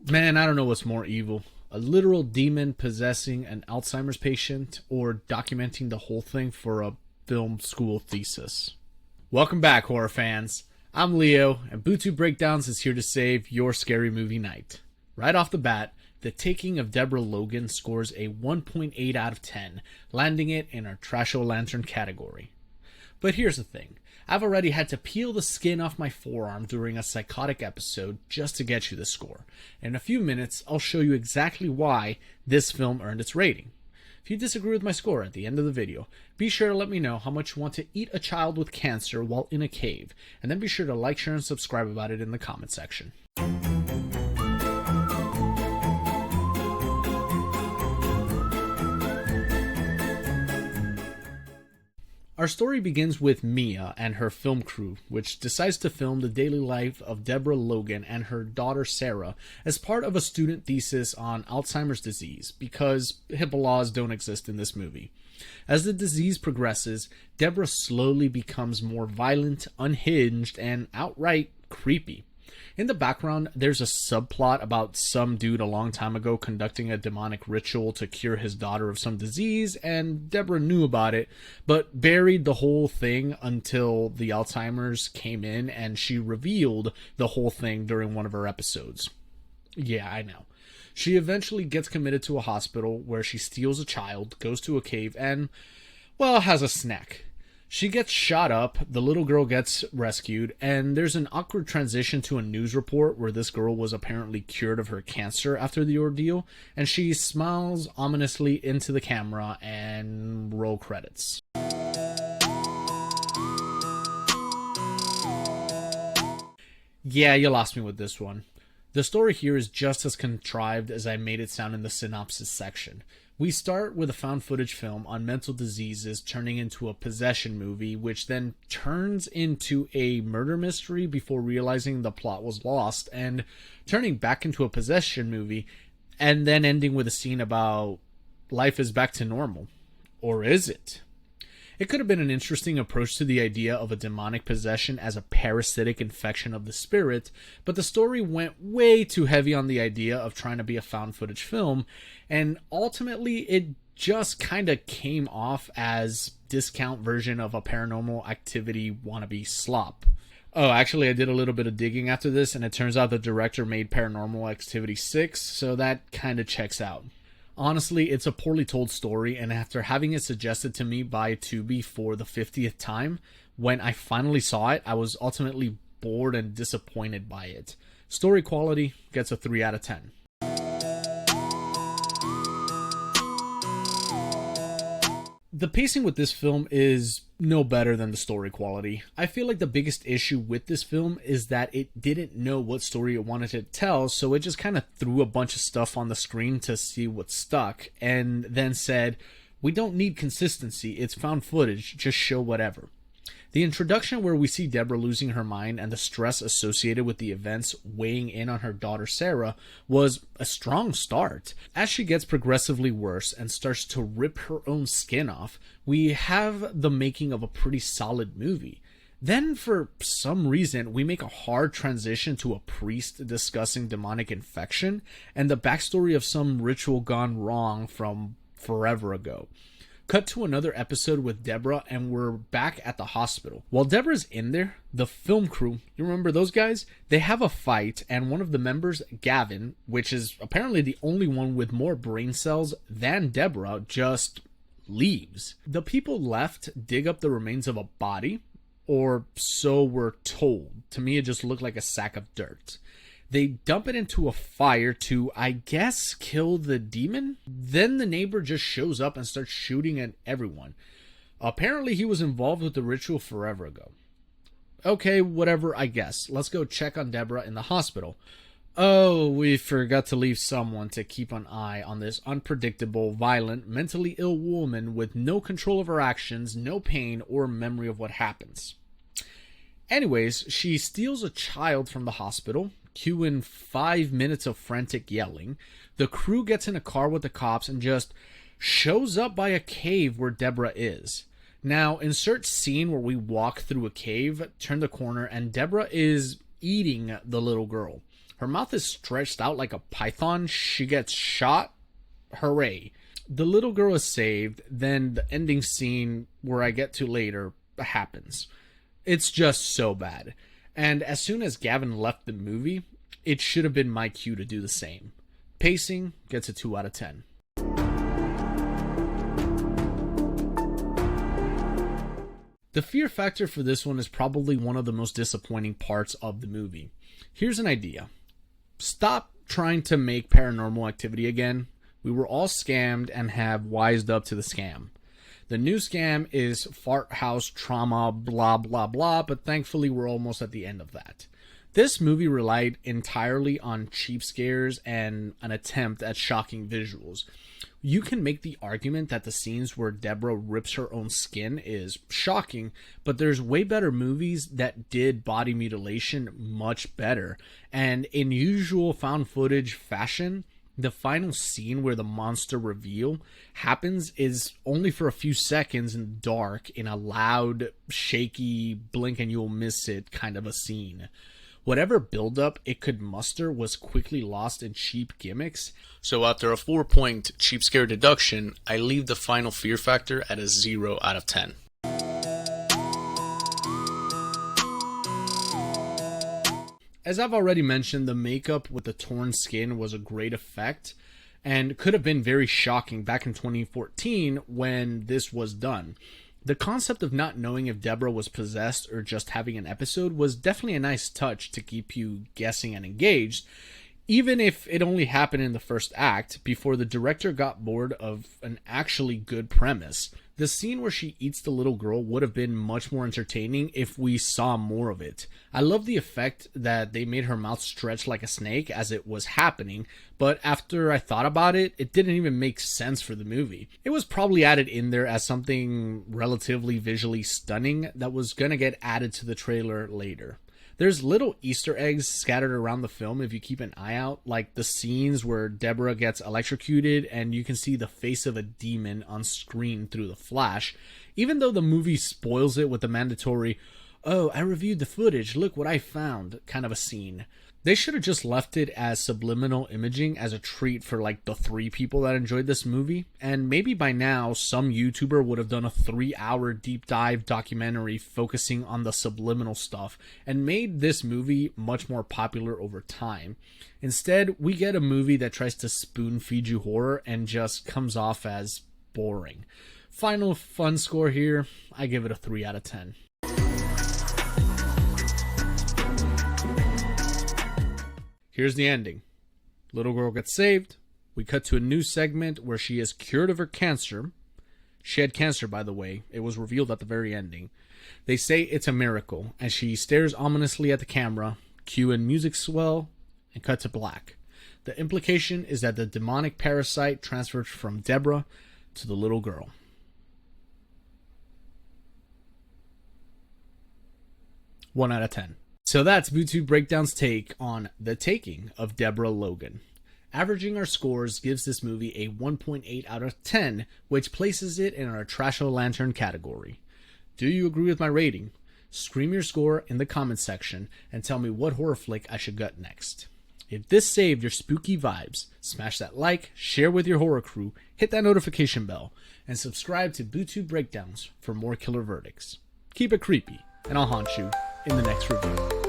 Man, I don't know what's more evil. A literal demon possessing an Alzheimer's patient or documenting the whole thing for a film school thesis. Welcome back, horror fans. I'm Leo, and Bootube Breakdowns is here to save your scary movie night. Right off the bat, The Taking of Deborah Logan scores a 1.8 out of 10, landing it in our Trash-O-Lantern category. But here's the thing. I've already had to peel the skin off my forearm during a psychotic episode just to get you the score. In a few minutes, I'll show you exactly why this film earned its rating. If you disagree with my score at the end of the video, be sure to let me know how much you want to eat a child with cancer while in a cave, and then be sure to like, share, and subscribe about it in the comment section. Our story begins with Mia and her film crew, which decides to film the daily life of Deborah Logan and her daughter Sarah as part of a student thesis on Alzheimer's disease, because HIPAA laws don't exist in this movie. As the disease progresses, Deborah slowly becomes more violent, unhinged, and outright creepy. In the background, there's a subplot about some dude a long time ago conducting a demonic ritual to cure his daughter of some disease, and Deborah knew about it, but buried the whole thing until the Alzheimer's came in and she revealed the whole thing during one of her episodes. Yeah, I know. She eventually gets committed to a hospital where she steals a child, goes to a cave, and, well, has a snack. She gets shot up, the little girl gets rescued, and there's an awkward transition to a news report where this girl was apparently cured of her cancer after the ordeal, and she smiles ominously into the camera and roll credits. Yeah, you lost me with this one. The story here is just as contrived as I made it sound in the synopsis section. We start with a found footage film on mental diseases turning into a possession movie, which then turns into a murder mystery before realizing the plot was lost, and turning back into a possession movie, and then ending with a scene about life is back to normal. Or is it? It could have been an interesting approach to the idea of a demonic possession as a parasitic infection of the spirit, but the story went way too heavy on the idea of trying to be a found footage film, and ultimately it just kind of came off as discount version of a Paranormal Activity wannabe slop. Oh, actually, I did a little bit of digging after this, and it turns out the director made Paranormal Activity 6, so that kind of checks out. Honestly, it's a poorly told story, and after having it suggested to me by Tubi for the 50th time, when I finally saw it, I was ultimately bored and disappointed by it. Story quality gets a 3 out of 10. The pacing with this film is no better than the story quality. I feel like the biggest issue with this film is that it didn't know what story it wanted to tell, so it just kind of threw a bunch of stuff on the screen to see what stuck, and then said, we don't need consistency, it's found footage, just show whatever. The introduction where we see Deborah losing her mind and the stress associated with the events weighing in on her daughter Sarah was a strong start. As she gets progressively worse and starts to rip her own skin off, we have the making of a pretty solid movie. Then, for some reason, we make a hard transition to a priest discussing demonic infection and the backstory of some ritual gone wrong from forever ago. Cut to another episode with Deborah, and we're back at the hospital. While Deborah's in there, the film crew, you remember those guys? They have a fight, and one of the members, Gavin, which is apparently the only one with more brain cells than Deborah, just leaves. The people left dig up the remains of a body, or so we're told. To me, it just looked like a sack of dirt. They dump it into a fire to, I guess, kill the demon? Then the neighbor just shows up and starts shooting at everyone. Apparently he was involved with the ritual forever ago. Okay, whatever, I guess. Let's go check on Deborah in the hospital. Oh, we forgot to leave someone to keep an eye on this unpredictable, violent, mentally ill woman with no control of her actions, no pain, or memory of what happens. Anyways, she steals a child from the hospital. Cue in 5 minutes of frantic yelling. The crew gets in a car with the cops and just shows up by a cave where Deborah is. Now, insert scene where we walk through a cave, turn the corner, and Deborah is eating the little girl. Her mouth is stretched out like a python. She gets shot. Hooray. The little girl is saved. Then the ending scene, where I get to later, happens. It's just so bad. And as soon as Gavin left the movie, it should have been my cue to do the same. Pacing gets a 2 out of 10. The fear factor for this one is probably one of the most disappointing parts of the movie. Here's an idea. Stop trying to make Paranormal Activity again. We were all scammed and have wised up to the scam. The new scam is fart house trauma, blah, blah, blah, but thankfully we're almost at the end of that. This movie relied entirely on cheap scares and an attempt at shocking visuals. You can make the argument that the scenes where Deborah rips her own skin is shocking, but there's way better movies that did body mutilation much better. And in usual found footage fashion, the final scene where the monster reveal happens is only for a few seconds in the dark in a loud, shaky, blink and you'll miss it kind of a scene. Whatever buildup it could muster was quickly lost in cheap gimmicks. So after a 4-point cheap scare deduction, I leave the final fear factor at a 0 out of 10. As I've already mentioned, the makeup with the torn skin was a great effect and could have been very shocking back in 2014 when this was done. The concept of not knowing if Deborah was possessed or just having an episode was definitely a nice touch to keep you guessing and engaged, even if it only happened in the first act before the director got bored of an actually good premise. The scene where she eats the little girl would have been much more entertaining if we saw more of it. I love the effect that they made her mouth stretch like a snake as it was happening, but after I thought about it, it didn't even make sense for the movie. It was probably added in there as something relatively visually stunning that was gonna get added to the trailer later. There's little Easter eggs scattered around the film if you keep an eye out, like the scenes where Deborah gets electrocuted and you can see the face of a demon on screen through the flash, even though the movie spoils it with the mandatory, "Oh, I reviewed the footage, look what I found," kind of a scene. They should have just left it as subliminal imaging as a treat for like the 3 people that enjoyed this movie. And maybe by now some YouTuber would have done a 3-hour deep dive documentary focusing on the subliminal stuff and made this movie much more popular over time. Instead, we get a movie that tries to spoon feed you horror and just comes off as boring. Final fun score here, I give it a 3 out of 10. Here's the ending. Little girl gets saved. We cut to a new segment where she is cured of her cancer. She had cancer, by the way. It was revealed at the very ending. They say it's a miracle, and she stares ominously at the camera. Cue in music swell, and cut to black. The implication is that the demonic parasite transferred from Deborah to the little girl. One out of 10. So that's Bootube Breakdowns' take on The Taking of Deborah Logan. Averaging our scores gives this movie a 1.8 out of 10, which places it in our Trash-O-Lantern category. Do you agree with my rating? Scream your score in the comments section and tell me what horror flick I should gut next. If this saved your spooky vibes, smash that like, share with your horror crew, hit that notification bell, and subscribe to Bootube Breakdowns for more killer verdicts. Keep it creepy, and I'll haunt you in the next review.